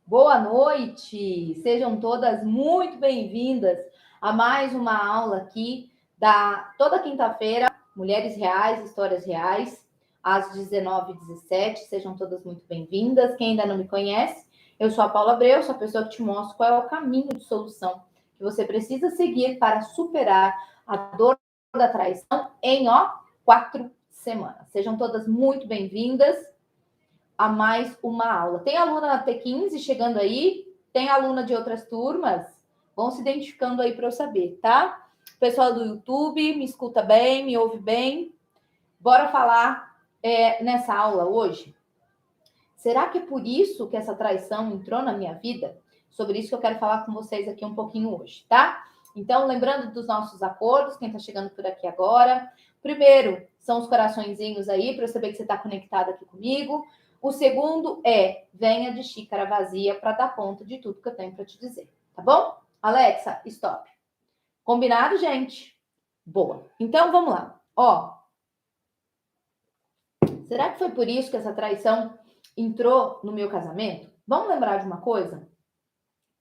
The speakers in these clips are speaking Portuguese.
Boa noite, sejam todas muito bem-vindas a mais uma aula aqui da toda quinta-feira, Mulheres Reais, Histórias Reais, às 19h17. Sejam todas muito bem-vindas. Quem ainda não me conhece, eu sou a Paula Abreu, sou a pessoa que te mostra qual é o caminho de solução que você precisa seguir para superar a dor da traição em 4 semanas. Sejam todas muito bem-vindas a mais uma aula. Tem aluna na T15 chegando aí? Tem aluna de outras turmas? Vão se identificando aí para eu saber, tá? Pessoal do YouTube, me escuta bem, me ouve bem? Bora falar nessa aula hoje? Será que é por isso que essa traição entrou na minha vida? Sobre isso que eu quero falar com vocês aqui um pouquinho hoje, tá? Então, lembrando dos nossos acordos, quem está chegando por aqui agora. Primeiro, são os coraçõezinhos aí, para eu saber que você está conectado aqui comigo. O segundo é, venha de xícara vazia para dar conta de tudo que eu tenho para te dizer, tá bom? Alexa, stop. Combinado, gente? Boa. Então, vamos lá. Será que foi por isso que essa traição entrou no meu casamento? Vamos lembrar de uma coisa?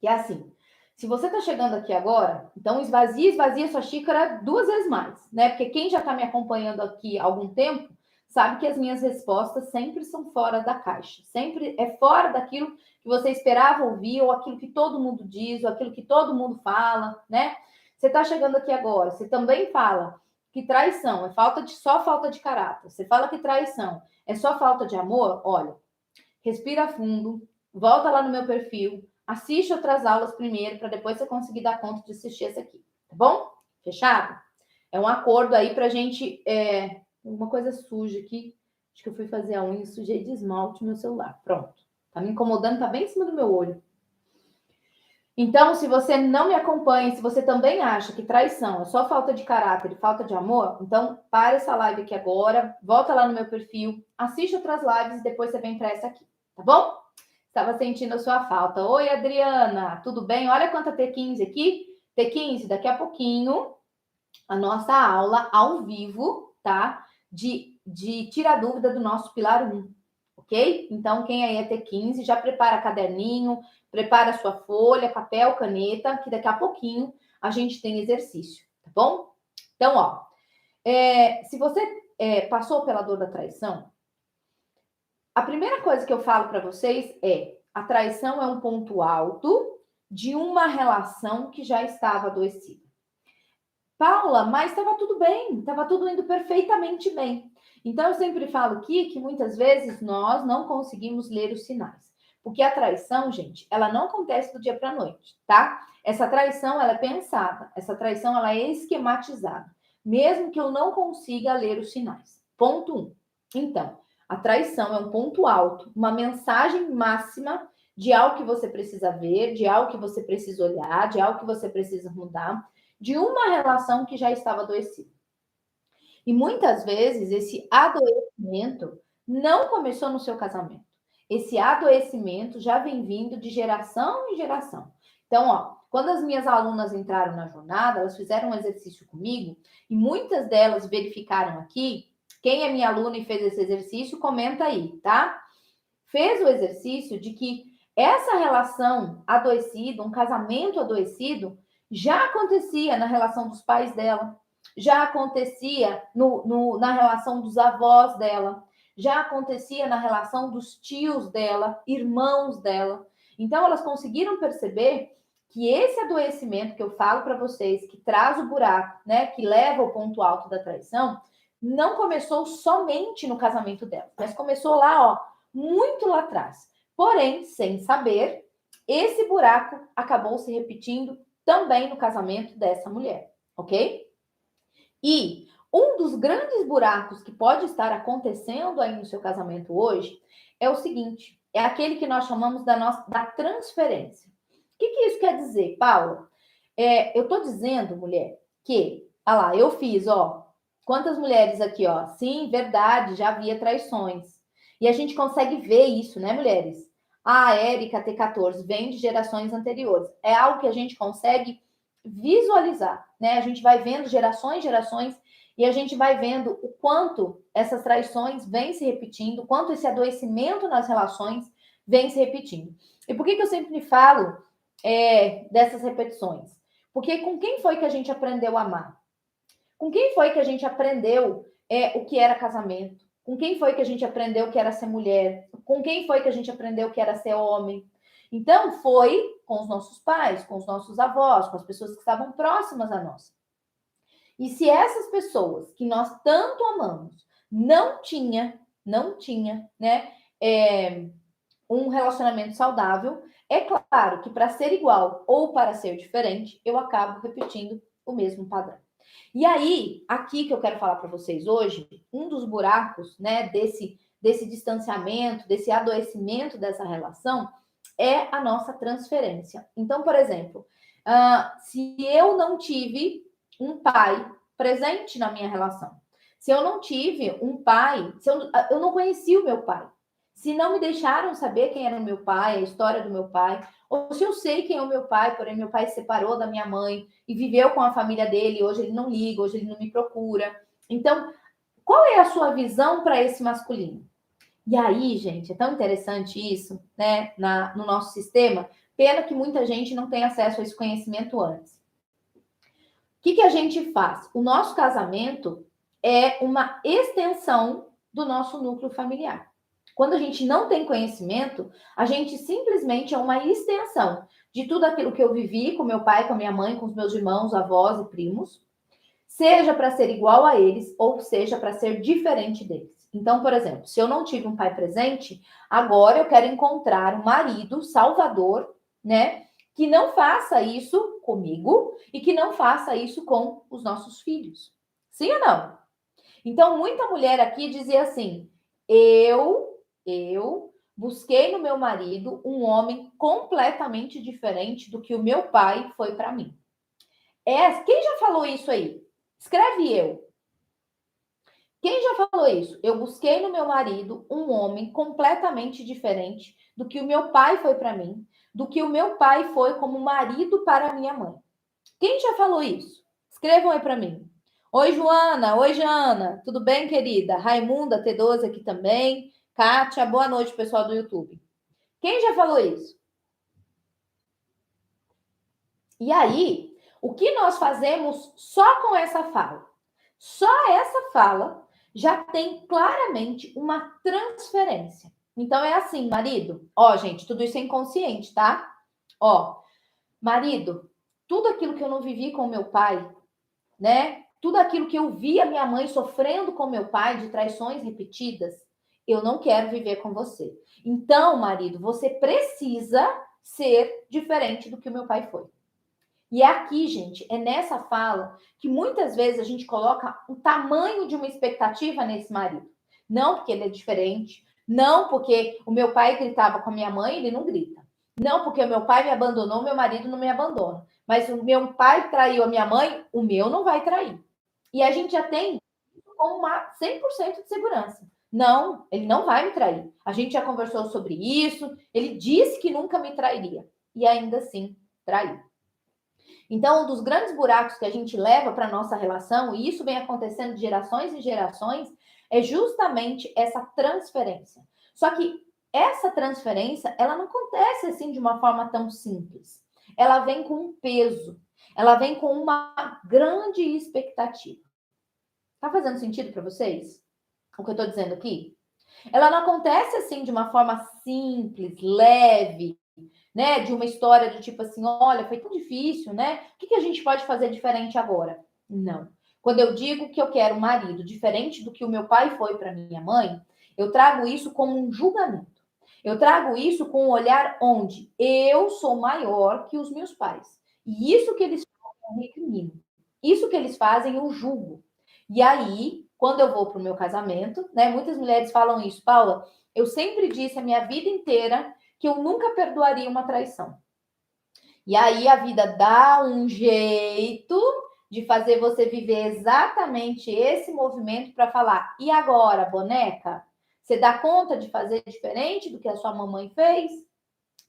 Que é assim, se você está chegando aqui agora, então esvazia sua xícara 2 vezes mais, né? Porque quem já está me acompanhando aqui há algum tempo sabe que as minhas respostas sempre são fora da caixa. Sempre é fora daquilo que você esperava ouvir, ou aquilo que todo mundo diz, ou aquilo que todo mundo fala, né? Você está chegando aqui agora, você também fala que traição é só falta de caráter. Você fala que traição é só falta de amor, olha, respira fundo, volta lá no meu perfil, assiste outras aulas primeiro, para depois você conseguir dar conta de assistir essa aqui, tá bom? Fechado? É um acordo aí pra gente. Uma coisa suja aqui. Acho que eu fui fazer a unha e sujei de esmalte no meu celular. Pronto. Tá me incomodando, tá bem em cima do meu olho. Então, se você não me acompanha, se você também acha que traição é só falta de caráter e falta de amor, então para essa live aqui agora, volta lá no meu perfil, assiste outras lives e depois você vem para essa aqui, tá bom? Estava sentindo a sua falta. Oi, Adriana, tudo bem? Olha quanta T15 aqui. T15, daqui a pouquinho, a nossa aula ao vivo, tá? De tirar dúvida do nosso pilar 1, ok? Então, quem aí é T15, já prepara caderninho, prepara sua folha, papel, caneta, que daqui a pouquinho a gente tem exercício, tá bom? Então, se você passou pela dor da traição, a primeira coisa que eu falo para vocês é: a traição é um ponto alto de uma relação que já estava adoecida. Paula, mas estava tudo bem, estava tudo indo perfeitamente bem. Então, eu sempre falo aqui que muitas vezes nós não conseguimos ler os sinais. Porque a traição, gente, ela não acontece do dia para a noite, tá? Essa traição, ela é pensada, essa traição, ela é esquematizada, mesmo que eu não consiga ler os sinais. Ponto 1. Então, a traição é um ponto alto, uma mensagem máxima de algo que você precisa ver, de algo que você precisa olhar, de algo que você precisa mudar, de uma relação que já estava adoecida. E muitas vezes esse adoecimento não começou no seu casamento. Esse adoecimento já vem vindo de geração em geração. Então, quando as minhas alunas entraram na jornada, elas fizeram um exercício comigo e muitas delas verificaram aqui. Quem é minha aluna e fez esse exercício, comenta aí, tá? Fez o exercício de que essa relação adoecida, um casamento adoecido, já acontecia na relação dos pais dela, já acontecia na relação dos avós dela, já acontecia na relação dos tios dela, irmãos dela. Então, elas conseguiram perceber que esse adoecimento que eu falo para vocês, que traz o buraco, né, que leva ao ponto alto da traição, não começou somente no casamento dela, mas começou lá, muito lá atrás. Porém, sem saber, esse buraco acabou se repetindo também no casamento dessa mulher, ok? E um dos grandes buracos que pode estar acontecendo aí no seu casamento hoje é o seguinte: é aquele que nós chamamos da transferência. O que isso quer dizer, Paula? Eu estou dizendo, mulher, que, lá, eu fiz, quantas mulheres aqui, sim, verdade, já havia traições. E a gente consegue ver isso, né, mulheres? A Érica T14 vem de gerações anteriores. É algo que a gente consegue visualizar, né? A gente vai vendo gerações, e a gente vai vendo o quanto essas traições vêm se repetindo, o quanto esse adoecimento nas relações vem se repetindo. E por que eu sempre falo dessas repetições? Porque com quem foi que a gente aprendeu a amar? Com quem foi que a gente aprendeu o que era casamento? Com quem foi que a gente aprendeu o que era ser mulher? Com quem foi que a gente aprendeu o que era ser homem? Então, foi com os nossos pais, com os nossos avós, com as pessoas que estavam próximas a nós. E se essas pessoas que nós tanto amamos não tinha, né, um relacionamento saudável, é claro que para ser igual ou para ser diferente, eu acabo repetindo o mesmo padrão. E aí, aqui que eu quero falar para vocês hoje, um dos buracos, né, desse distanciamento, desse adoecimento dessa relação, é a nossa transferência. Então, por exemplo, se eu não tive um pai presente na minha relação, se eu não tive um pai, se eu não conheci o meu pai, se não me deixaram saber quem era o meu pai, a história do meu pai, ou se eu sei quem é o meu pai, porém meu pai se separou da minha mãe e viveu com a família dele, hoje ele não liga, hoje ele não me procura. Então, qual é a sua visão para esse masculino? E aí, gente, é tão interessante isso, né, no nosso sistema. Pena que muita gente não tem acesso a esse conhecimento antes. O que a gente faz? O nosso casamento é uma extensão do nosso núcleo familiar. Quando a gente não tem conhecimento, a gente simplesmente é uma extensão de tudo aquilo que eu vivi com meu pai, com a minha mãe, com os meus irmãos, avós e primos, seja para ser igual a eles ou seja para ser diferente deles. Então, por exemplo, se eu não tive um pai presente, agora eu quero encontrar um marido salvador, né, que não faça isso comigo e que não faça isso com os nossos filhos. Sim ou não? Então, muita mulher aqui dizia assim: eu busquei no meu marido um homem completamente diferente do que o meu pai foi para mim. Quem já falou isso aí? Escreve eu. Quem já falou isso? Eu busquei no meu marido um homem completamente diferente do que o meu pai foi para mim, do que o meu pai foi como marido para a minha mãe. Quem já falou isso? Escrevam aí para mim. Oi, Joana. Oi, Jana. Tudo bem, querida? Raimunda T12 aqui também. Kátia, boa noite, pessoal do YouTube. Quem já falou isso? E aí, o que nós fazemos só com essa fala? Só essa fala já tem claramente uma transferência. Então é assim, marido. Ó, gente, tudo isso é inconsciente, tá? Ó, marido, tudo aquilo que eu não vivi com meu pai, né? Tudo aquilo que eu vi a minha mãe sofrendo com meu pai de traições repetidas, eu não quero viver com você. Então, marido, você precisa ser diferente do que o meu pai foi. E é aqui, gente, é nessa fala que muitas vezes a gente coloca o tamanho de uma expectativa nesse marido. Não porque ele é diferente, não porque o meu pai gritava com a minha mãe, ele não grita. Não porque o meu pai me abandonou, meu marido não me abandona. Mas o meu pai traiu a minha mãe, o meu não vai trair. E a gente já tem com uma 100% de segurança. Não, ele não vai me trair. A gente já conversou sobre isso, ele disse que nunca me trairia. E ainda assim, traiu. Então, um dos grandes buracos que a gente leva para a nossa relação, e isso vem acontecendo de gerações em gerações, é justamente essa transferência. Só que essa transferência, ela não acontece assim de uma forma tão simples. Ela vem com um peso, ela vem com uma grande expectativa. Tá fazendo sentido para vocês o que eu estou dizendo aqui? Ela não acontece assim de uma forma simples, leve, né? De uma história do tipo assim, olha, foi tão difícil, né? O que a gente pode fazer diferente agora? Não. Quando eu digo que eu quero um marido diferente do que o meu pai foi para minha mãe, eu trago isso como um julgamento. Eu trago isso com um olhar onde eu sou maior que os meus pais. E isso que eles fazem, eu recrimino. Isso que eles fazem, eu julgo. E aí, quando eu vou para o meu casamento, né? Muitas mulheres falam isso, Paula, eu sempre disse a minha vida inteira que eu nunca perdoaria uma traição. E aí a vida dá um jeito de fazer você viver exatamente esse movimento para falar: e agora, boneca? Você dá conta de fazer diferente do que a sua mamãe fez?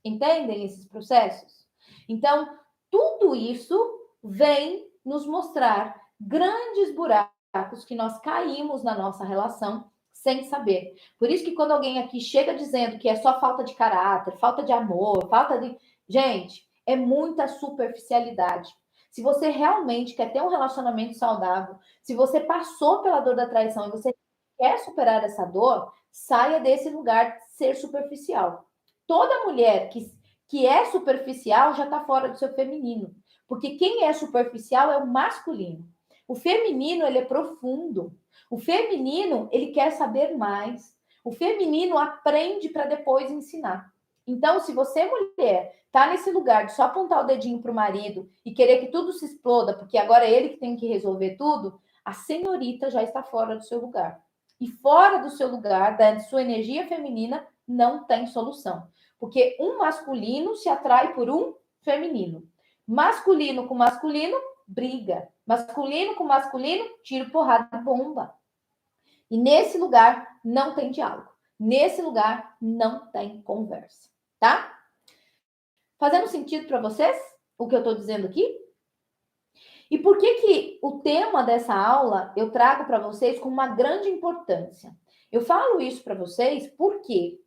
Entendem esses processos? Então, tudo isso vem nos mostrar grandes buracos que nós caímos na nossa relação sem saber. Por isso que quando alguém aqui chega dizendo que é só falta de caráter, falta de amor, falta de... Gente, é muita superficialidade. Se você realmente quer ter um relacionamento saudável, se você passou pela dor da traição e você quer superar essa dor, saia desse lugar de ser superficial. Toda mulher que é superficial já está fora do seu feminino. Porque quem é superficial é o masculino. O feminino, ele é profundo. O feminino, ele quer saber mais. O feminino aprende para depois ensinar. Então, se você, mulher, tá nesse lugar de só apontar o dedinho para o marido e querer que tudo se exploda, porque agora é ele que tem que resolver tudo, a senhorita já está fora do seu lugar. E fora do seu lugar, da sua energia feminina, não tem solução. Porque um masculino se atrai por um feminino. Masculino com masculino, briga. Masculino com masculino, tiro, porrada, bomba. E nesse lugar não tem diálogo. Nesse lugar não tem conversa, tá? Fazendo sentido para vocês o que eu estou dizendo aqui? E por que o tema dessa aula eu trago para vocês com uma grande importância? Eu falo isso para vocês porque,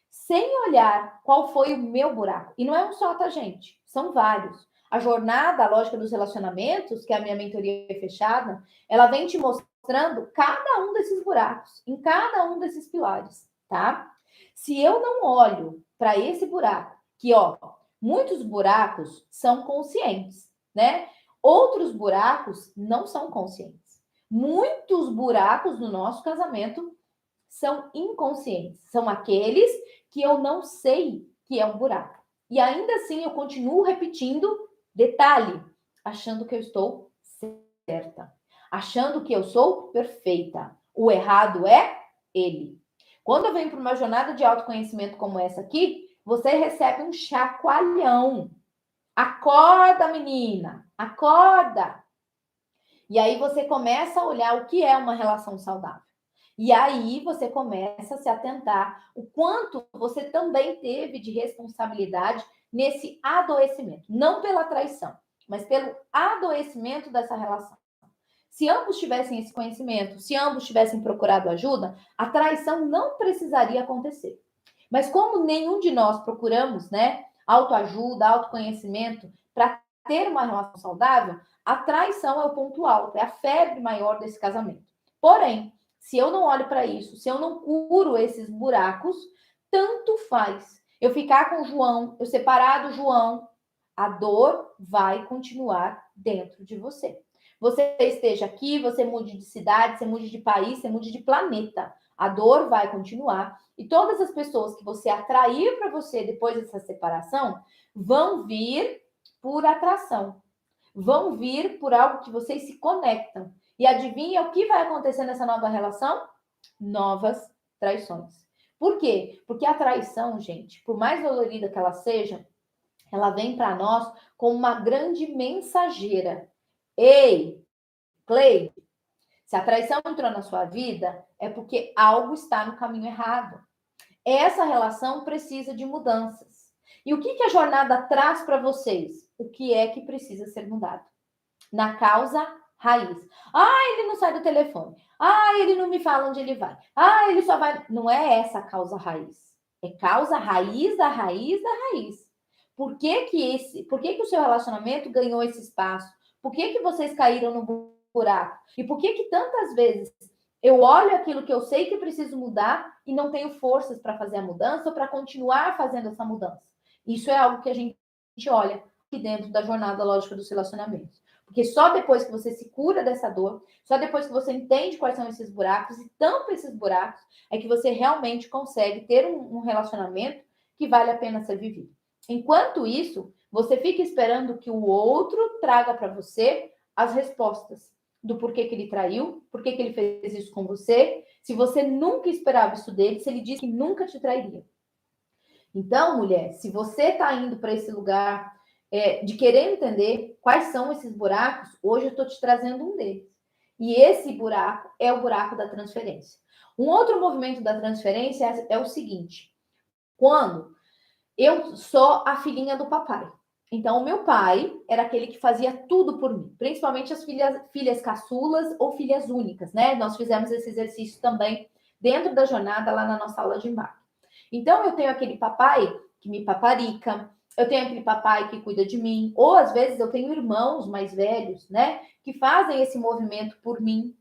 sem olhar qual foi o meu buraco, e não é um só, tá, gente? São vários. A jornada, a lógica dos relacionamentos, que é a minha mentoria fechada, ela vem te mostrando cada um desses buracos, em cada um desses pilares, tá? Se eu não olho para esse buraco, que, ó, muitos buracos são conscientes, né? Outros buracos não são conscientes. Muitos buracos no nosso casamento são inconscientes. São aqueles que eu não sei que é um buraco. E ainda assim eu continuo repetindo, detalhe, achando que eu estou certa. Achando que eu sou perfeita. O errado é ele. Quando eu venho para uma jornada de autoconhecimento como essa aqui, você recebe um chacoalhão. Acorda, menina! Acorda! E aí você começa a olhar o que é uma relação saudável. E aí você começa a se atentar o quanto você também teve de responsabilidade nesse adoecimento. Não pela traição, mas pelo adoecimento dessa relação. Se ambos tivessem esse conhecimento, se ambos tivessem procurado ajuda, a traição não precisaria acontecer. Mas como nenhum de nós procuramos, né, autoajuda, autoconhecimento para ter uma relação saudável, a traição é o ponto alto, é a febre maior desse casamento. Porém, se eu não olho para isso, se eu não curo esses buracos, tanto faz. Eu ficar com o João, eu separar do João, a dor vai continuar dentro de você. Você esteja aqui, você mude de cidade, você mude de país, você mude de planeta. A dor vai continuar. E todas as pessoas que você atrair para você depois dessa separação vão vir por atração. Vão vir por algo que vocês se conectam. E adivinha o que vai acontecer nessa nova relação? Novas traições. Por quê? Porque a traição, gente, por mais dolorida que ela seja, ela vem para nós como uma grande mensageira. Ei, Cleide, se a traição entrou na sua vida, é porque algo está no caminho errado. Essa relação precisa de mudanças. E o que a jornada traz para vocês? O que é que precisa ser mudado? Na causa raiz. Ah, ele não sai do telefone. Ah, ele não me fala onde ele vai. Ah, ele só vai... Não é essa a causa raiz. É causa raiz da raiz da raiz. Por que o seu relacionamento ganhou esse espaço? Por que vocês caíram no buraco? E por que tantas vezes eu olho aquilo que eu sei que preciso mudar e não tenho forças para fazer a mudança ou para continuar fazendo essa mudança? Isso é algo que a gente olha aqui dentro da jornada lógica dos relacionamentos. Porque só depois que você se cura dessa dor, só depois que você entende quais são esses buracos e tampa esses buracos, é que você realmente consegue ter um relacionamento que vale a pena ser vivido. Enquanto isso, você fica esperando que o outro traga para você as respostas do porquê que ele traiu, porquê que ele fez isso com você, se você nunca esperava isso dele, se ele disse que nunca te trairia. Então, mulher, se você está indo para esse lugar de querer entender quais são esses buracos, hoje eu estou te trazendo um deles. E esse buraco é o buraco da transferência. Um outro movimento da transferência é o seguinte: quando eu sou a filhinha do papai. Então, o meu pai era aquele que fazia tudo por mim, principalmente as filhas caçulas ou filhas únicas, né? Nós fizemos esse exercício também dentro da jornada lá na nossa aula de embarque. Então, eu tenho aquele papai que me paparica, eu tenho aquele papai que cuida de mim, ou às vezes eu tenho irmãos mais velhos, né, que fazem esse movimento por mim.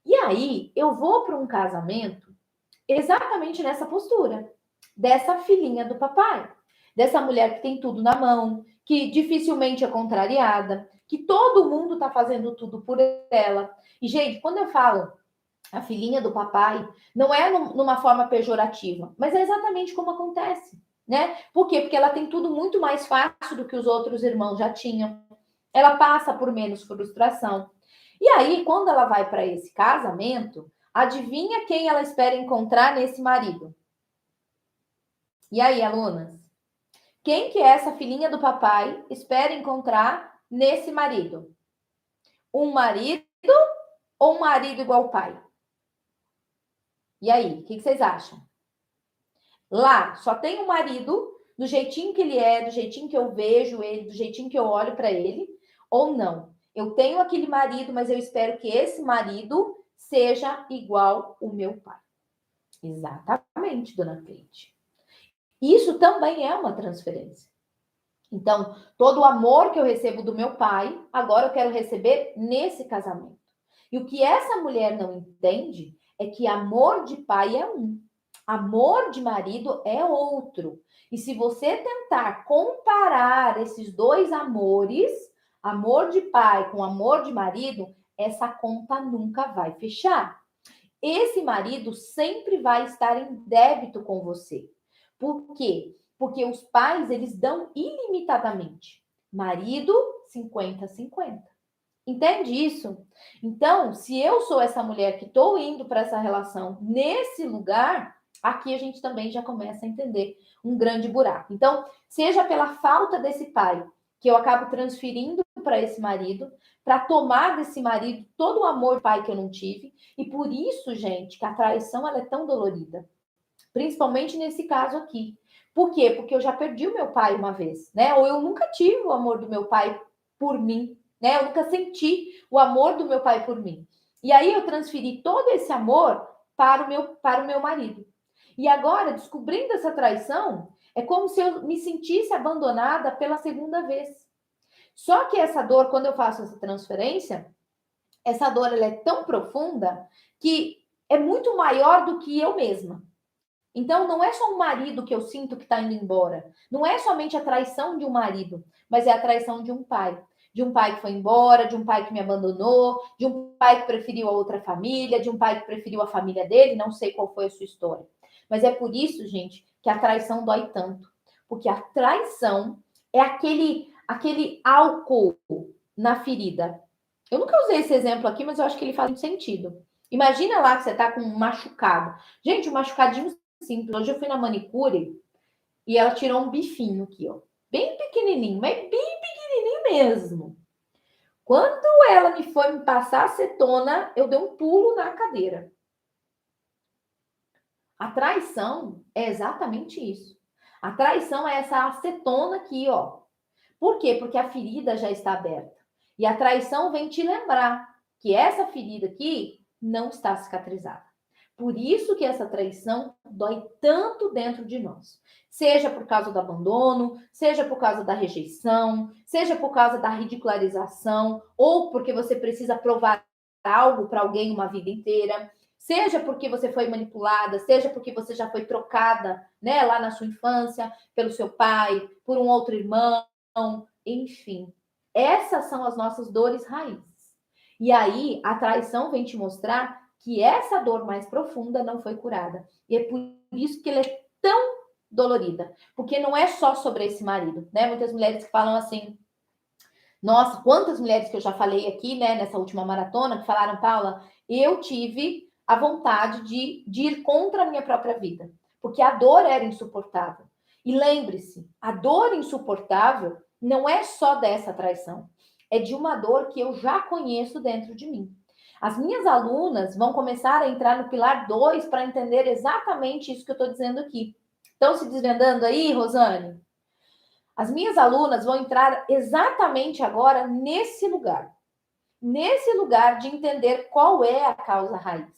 E aí, eu vou para um casamento exatamente nessa postura, dessa filhinha do papai, dessa mulher que tem tudo na mão, que dificilmente é contrariada, que todo mundo está fazendo tudo por ela. E, gente, quando eu falo a filhinha do papai, não é numa forma pejorativa, mas é exatamente como acontece, né? Por quê? Porque ela tem tudo muito mais fácil do que os outros irmãos já tinham. Ela passa por menos frustração. E aí, quando ela vai para esse casamento, adivinha quem ela espera encontrar nesse marido? E aí, alunas? Quem que é essa filhinha do papai espera encontrar nesse marido? Um marido ou um marido igual o pai? E aí, o que vocês acham? Lá só tem um marido do jeitinho que ele é, do jeitinho que eu vejo ele, do jeitinho que eu olho para ele, ou não? Eu tenho aquele marido, mas eu espero que esse marido seja igual o meu pai. Exatamente, dona Cleide. Isso também é uma transferência. Então, todo o amor que eu recebo do meu pai, agora eu quero receber nesse casamento. E o que essa mulher não entende é que amor de pai é um, amor de marido é outro. E se você tentar comparar esses dois amores, amor de pai com amor de marido, essa conta nunca vai fechar. Esse marido sempre vai estar em débito com você. Por quê? Porque os pais, eles dão ilimitadamente. Marido, 50-50. Entende isso? Então, se eu sou essa mulher que estou indo para essa relação nesse lugar, aqui a gente também já começa a entender um grande buraco. Então, seja pela falta desse pai, que eu acabo transferindo para esse marido, para tomar desse marido todo o amor pai que eu não tive, e por isso, gente, que a traição ela é tão dolorida. Principalmente nesse caso aqui. Por quê? Porque eu já perdi o meu pai uma vez, né? Ou eu nunca tive o amor do meu pai por mim, né? Eu nunca senti o amor do meu pai por mim. E aí eu transferi todo esse amor para o meu marido. E agora, descobrindo essa traição, é como se eu me sentisse abandonada pela segunda vez. Só que essa dor, quando eu faço essa transferência, essa dor ela é tão profunda que é muito maior do que eu mesma. Então, não é só um marido que eu sinto que está indo embora. Não é somente a traição de um marido, mas é a traição de um pai. De um pai que foi embora, de um pai que me abandonou, de um pai que preferiu a outra família, de um pai que preferiu a família dele. Não sei qual foi a sua história. Mas é por isso, gente, que a traição dói tanto. Porque a traição é aquele álcool na ferida. Eu nunca usei esse exemplo aqui, mas eu acho que ele faz muito sentido. Imagina lá que você está com um machucado. Gente, um machucadinho simples. Hoje eu fui na manicure e ela tirou um bifinho aqui, ó. Bem pequenininho, mas bem pequenininho mesmo. Quando ela me foi me passar acetona, eu dei um pulo na cadeira. A traição é exatamente isso. A traição é essa acetona aqui, ó. Por quê? Porque a ferida já está aberta. E a traição vem te lembrar que essa ferida aqui não está cicatrizada. Por isso que essa traição dói tanto dentro de nós. Seja por causa do abandono, seja por causa da rejeição, seja por causa da ridicularização, ou porque você precisa provar algo para alguém uma vida inteira, seja porque você foi manipulada, seja porque você já foi trocada, né, lá na sua infância, pelo seu pai, por um outro irmão, enfim. Essas são as nossas dores raízes. E aí, a traição vem te mostrar que essa dor mais profunda não foi curada. E é por isso que ela é tão dolorida. Porque não é só sobre esse marido, né? Muitas mulheres que falam assim, nossa, quantas mulheres que eu já falei aqui, né, nessa última maratona, que falaram, Paula, eu tive a vontade de ir contra a minha própria vida, porque a dor era insuportável. E lembre-se, a dor insuportável não é só dessa traição, é de uma dor que eu já conheço dentro de mim. As minhas alunas vão começar a entrar no pilar 2 para entender exatamente isso que eu estou dizendo aqui. Estão se desvendando aí, Rosane? As minhas alunas vão entrar exatamente agora nesse lugar de entender qual é a causa raiz.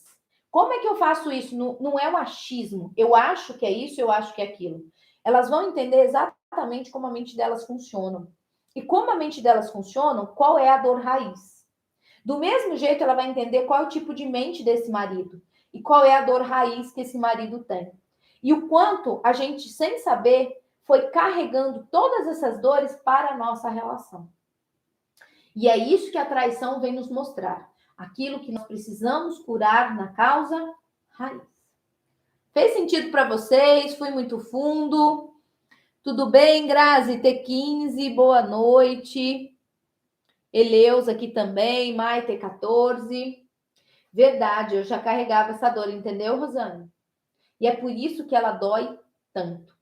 Como é que eu faço isso? Não é um achismo. Eu acho que é isso, eu acho que é aquilo. Elas vão entender exatamente como a mente delas funciona. E como a mente delas funciona, qual é a dor raiz. Do mesmo jeito, ela vai entender qual é o tipo de mente desse marido e qual é a dor raiz que esse marido tem. E o quanto a gente, sem saber, foi carregando todas essas dores para a nossa relação. E é isso que a traição vem nos mostrar. Aquilo que nós precisamos curar na causa raiz. Fez sentido para vocês? Fui muito fundo? Tudo bem, Grazi? T15, boa noite. Eleus aqui também, Mai T14. Verdade, eu já carregava essa dor, entendeu, Rosane? E é por isso que ela dói tanto.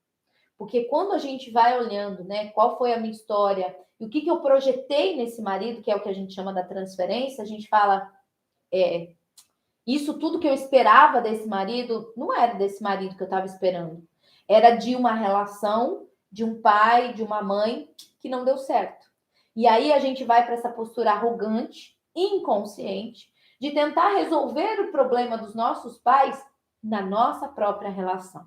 Porque quando a gente vai olhando, né, qual foi a minha história e o que eu projetei nesse marido, que é o que a gente chama da transferência, a gente fala, isso tudo que eu esperava desse marido, não era desse marido que eu estava esperando. Era de uma relação, de um pai, de uma mãe, que não deu certo. E aí a gente vai para essa postura arrogante, inconsciente, de tentar resolver o problema dos nossos pais na nossa própria relação.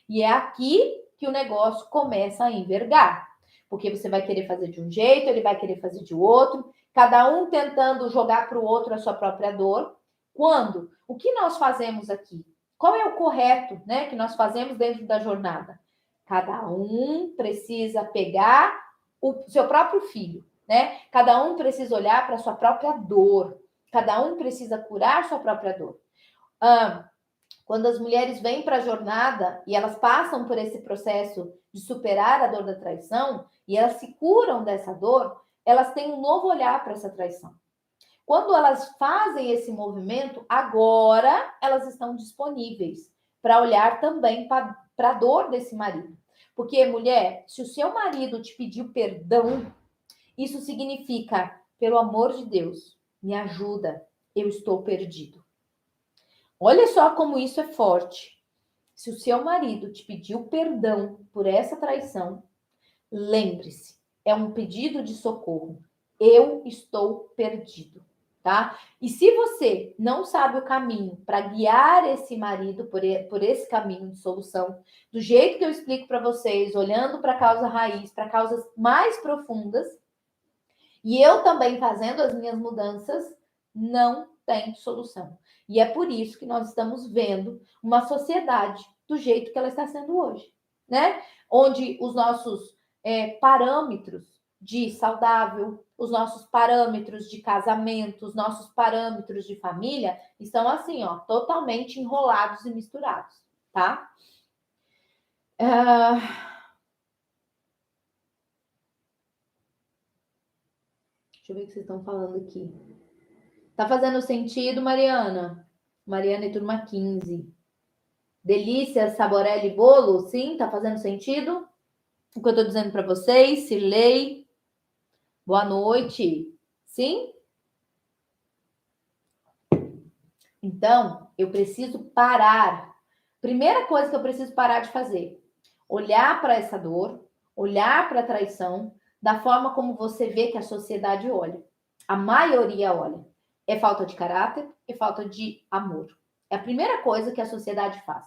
E é aqui que o negócio começa a envergar. Porque você vai querer fazer de um jeito, ele vai querer fazer de outro, cada um tentando jogar para o outro a sua própria dor. Quando? O que nós fazemos aqui? Qual é o correto, né, que nós fazemos dentro da jornada? Cada um precisa pegar o seu próprio filho, né? Cada um precisa olhar para a sua própria dor. Cada um precisa curar sua própria dor. Quando as mulheres vêm para a jornada e elas passam por esse processo de superar a dor da traição e elas se curam dessa dor, elas têm um novo olhar para essa traição. Quando elas fazem esse movimento, agora elas estão disponíveis para olhar também para a dor desse marido. Porque, mulher, se o seu marido te pediu perdão, isso significa, pelo amor de Deus, me ajuda, eu estou perdido. Olha só como isso é forte. Se o seu marido te pediu perdão por essa traição, lembre-se, é um pedido de socorro. Eu estou perdido, tá? E se você não sabe o caminho para guiar esse marido por esse caminho de solução, do jeito que eu explico para vocês, olhando para a causa raiz, para causas mais profundas, e eu também fazendo as minhas mudanças, não tem solução. E é por isso que nós estamos vendo uma sociedade do jeito que ela está sendo hoje, né? Onde os nossos parâmetros de saudável, os nossos parâmetros de casamento, os nossos parâmetros de família estão assim, ó, totalmente enrolados e misturados, tá? Deixa eu ver o que vocês estão falando aqui. Tá fazendo sentido, Mariana? Mariana e turma 15. Delícia, saborelli, bolo? Sim, tá fazendo sentido? O que eu tô dizendo para vocês? Silei. Boa noite. Sim? Então, eu preciso parar. Primeira coisa que eu preciso parar de fazer: olhar para essa dor, olhar para a traição, da forma como você vê que a sociedade olha. A maioria olha. É falta de caráter, é falta de amor. É a primeira coisa que a sociedade faz.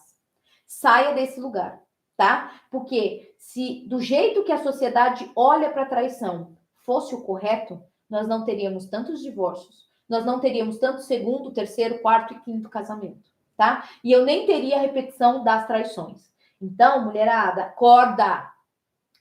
Saia desse lugar, tá? Porque se do jeito que a sociedade olha para a traição fosse o correto, nós não teríamos tantos divórcios, nós não teríamos tanto segundo, terceiro, quarto e quinto casamento, tá? E eu nem teria repetição das traições. Então, mulherada, acorda!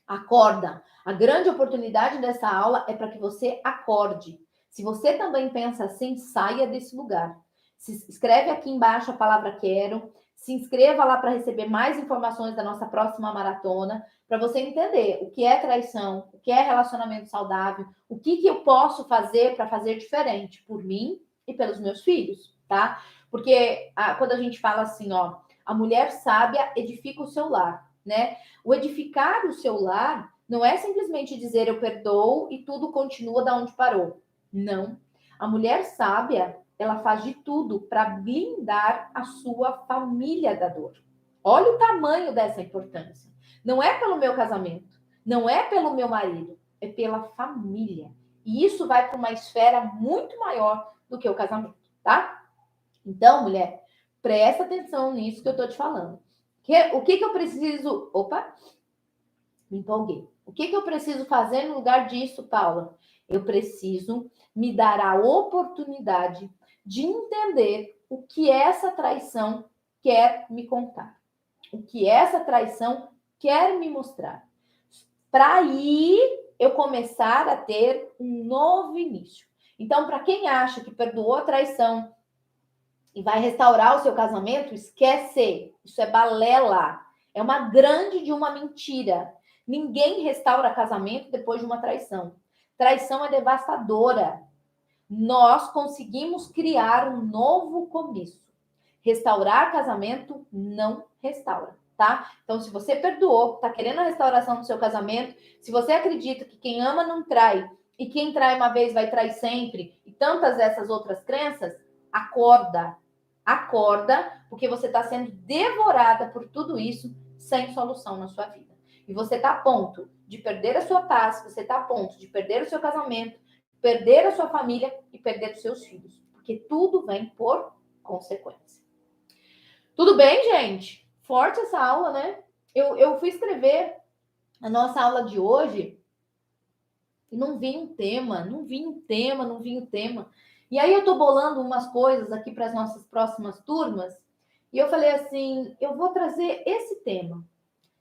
Acorda! A grande oportunidade dessa aula é para que você acorde. Se você também pensa assim, saia desse lugar. Se escreve aqui embaixo a palavra quero. Se inscreva lá para receber mais informações da nossa próxima maratona, para você entender o que é traição, o que é relacionamento saudável, o que eu posso fazer para fazer diferente por mim e pelos meus filhos, tá? Porque quando a gente fala assim, ó, a mulher sábia edifica o seu lar, né? O edificar o seu lar não é simplesmente dizer eu perdoo e tudo continua da onde parou. Não. A mulher sábia, ela faz de tudo para blindar a sua família da dor. Olha o tamanho dessa importância. Não é pelo meu casamento, não é pelo meu marido, é pela família. E isso vai para uma esfera muito maior do que o casamento, tá? Então, mulher, Presta atenção nisso que eu tô te falando. O que eu preciso... Opa! Me empolguei. O que eu preciso fazer no lugar disso, Paula? Eu preciso me dar a oportunidade de entender o que essa traição quer me contar. O que essa traição quer me mostrar. Para aí eu começar a ter um novo início. Então, para quem acha que perdoou a traição e vai restaurar o seu casamento, esquece. Isso é balela. É uma grande de uma mentira. Ninguém restaura casamento depois de uma traição. Traição é devastadora. Nós conseguimos criar um novo começo. Restaurar casamento não restaura, tá? Então, se você perdoou, tá querendo a restauração do seu casamento, se você acredita que quem ama não trai, e quem trai uma vez vai trair sempre, e tantas dessas outras crenças, acorda. Acorda, porque você está sendo devorada por tudo isso sem solução na sua vida. E você está a ponto de perder a sua paz, você está a ponto de perder o seu casamento, perder a sua família e perder os seus filhos. Porque tudo vem por consequência. Tudo bem, gente? Forte essa aula, né? Eu fui escrever a nossa aula de hoje e não vi um tema. E aí eu tô bolando umas coisas aqui para as nossas próximas turmas e eu falei assim, eu vou trazer esse tema.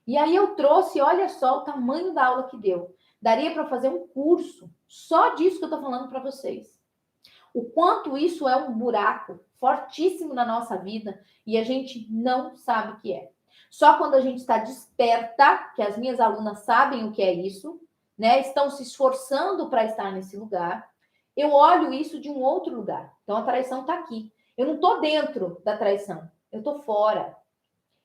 E aí eu trouxe, olha só o tamanho da aula que deu. Daria para fazer um curso só disso que eu tô falando para vocês. O quanto isso é um buraco fortíssimo na nossa vida e a gente não sabe o que é. Só quando a gente está desperta, que as minhas alunas sabem o que é isso, né? Estão se esforçando para estar nesse lugar, eu olho isso de um outro lugar. Então a traição está aqui. Eu não estou dentro da traição, eu estou fora.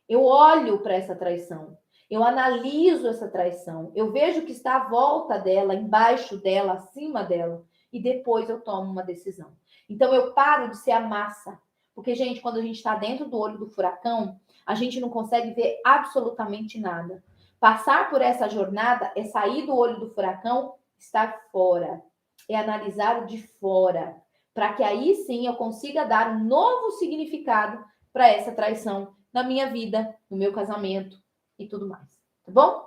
Eu olho para essa traição, eu analiso essa traição, eu vejo o que está à volta dela, embaixo dela, acima dela, e depois eu tomo uma decisão. Então eu paro de ser a massa, porque, gente, quando a gente está dentro do olho do furacão, a gente não consegue ver absolutamente nada. Passar por essa jornada é sair do olho do furacão, estar fora, é analisar o de fora, para que aí sim eu consiga dar um novo significado para essa traição na minha vida, no meu casamento e tudo mais, tá bom?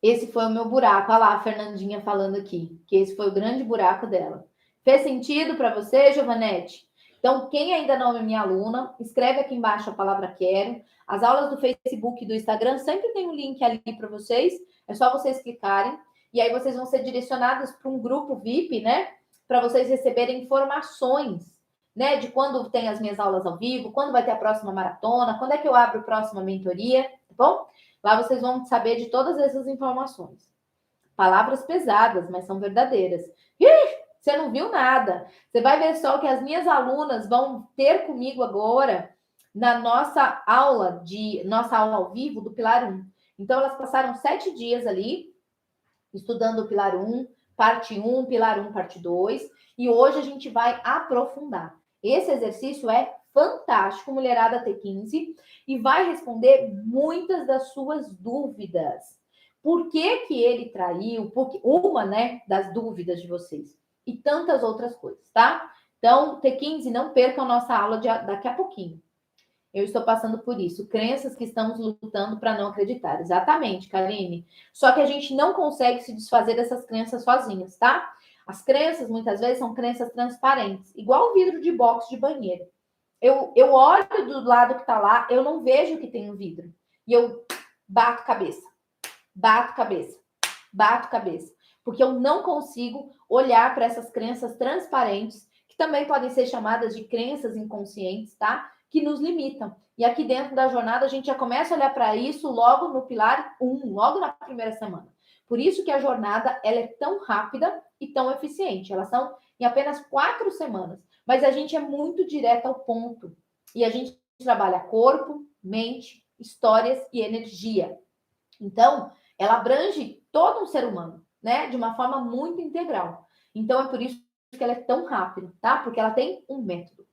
Esse foi o meu buraco. Olha lá a Fernandinha falando aqui, que esse foi o grande buraco dela. Fez sentido para você, Giovanete? Então, quem ainda não é minha aluna, escreve aqui embaixo a palavra quero. As aulas do Facebook e do Instagram sempre tem um link ali para vocês. É só vocês clicarem. E aí vocês vão ser direcionados para um grupo VIP, né? Para vocês receberem informações, né? De quando tem as minhas aulas ao vivo, quando vai ter a próxima maratona, quando é que eu abro a próxima mentoria, tá bom? Lá vocês vão saber de todas essas informações. Palavras pesadas, mas são verdadeiras. Você não viu nada. Você vai ver só que as minhas alunas vão ter comigo agora na nossa aula ao vivo do Pilar 1. Então, elas passaram 7 dias ali estudando o Pilar 1, parte 1, Pilar 1, parte 2. E hoje a gente vai aprofundar. Esse exercício é fantástico, mulherada T15, e vai responder muitas das suas dúvidas. Por que que ele traiu? Uma, né, das dúvidas de vocês. E tantas outras coisas, tá? Então, T15, não percam a nossa aula daqui a pouquinho. Eu estou passando por isso. Crenças que estamos lutando para não acreditar. Exatamente, Karine. Só que a gente não consegue se desfazer dessas crenças sozinhas, tá? As crenças, muitas vezes, são crenças transparentes. Igual o vidro de box de banheiro. Eu olho do lado que está lá, eu não vejo que tem um vidro. E eu bato cabeça. Bato cabeça. Bato cabeça. Porque eu não consigo olhar para essas crenças transparentes, que também podem ser chamadas de crenças inconscientes, tá? Que nos limitam. E aqui dentro da jornada, a gente já começa a olhar para isso logo no pilar 1, logo na primeira semana. Por isso que a jornada ela é tão rápida e tão eficiente. Elas são em apenas 4 semanas. Mas a gente é muito direto ao ponto. E a gente trabalha corpo, mente, histórias e energia. Então, ela abrange todo um ser humano, né? De uma forma muito integral. Então, é por isso que ela é tão rápida, tá? Porque ela tem um método.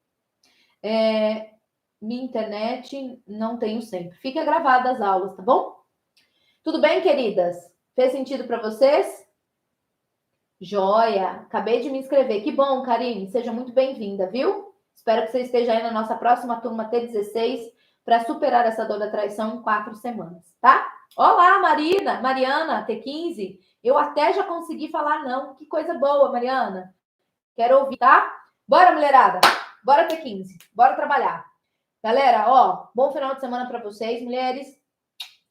Minha internet não tenho sempre. Fica gravada as aulas, tá bom? Tudo bem, queridas? Fez sentido para vocês? Joia! Acabei de me inscrever. Que bom, Karine. Seja muito bem-vinda, viu? Espero que você esteja aí na nossa próxima turma T16 para superar essa dor da traição em 4 semanas, tá? Olá, Mariana, T15. Eu até já consegui falar não. Que coisa boa, Mariana. Quero ouvir, tá? Bora, mulherada. Bora T15. Bora trabalhar. Galera, ó, bom final de semana para vocês, mulheres.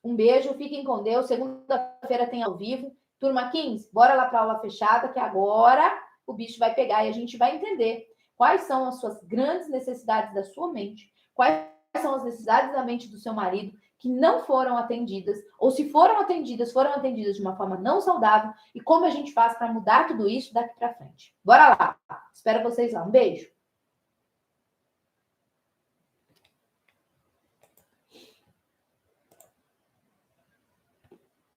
Um beijo, fiquem com Deus. Segunda-feira tem ao vivo. Turma 15, bora lá para aula fechada, que agora o bicho vai pegar e a gente vai entender quais são as suas grandes necessidades da sua mente, quais são as necessidades da mente do seu marido que não foram atendidas, ou se foram atendidas de uma forma não saudável, e como a gente faz para mudar tudo isso daqui para frente. Bora lá. Espero vocês lá. Um beijo.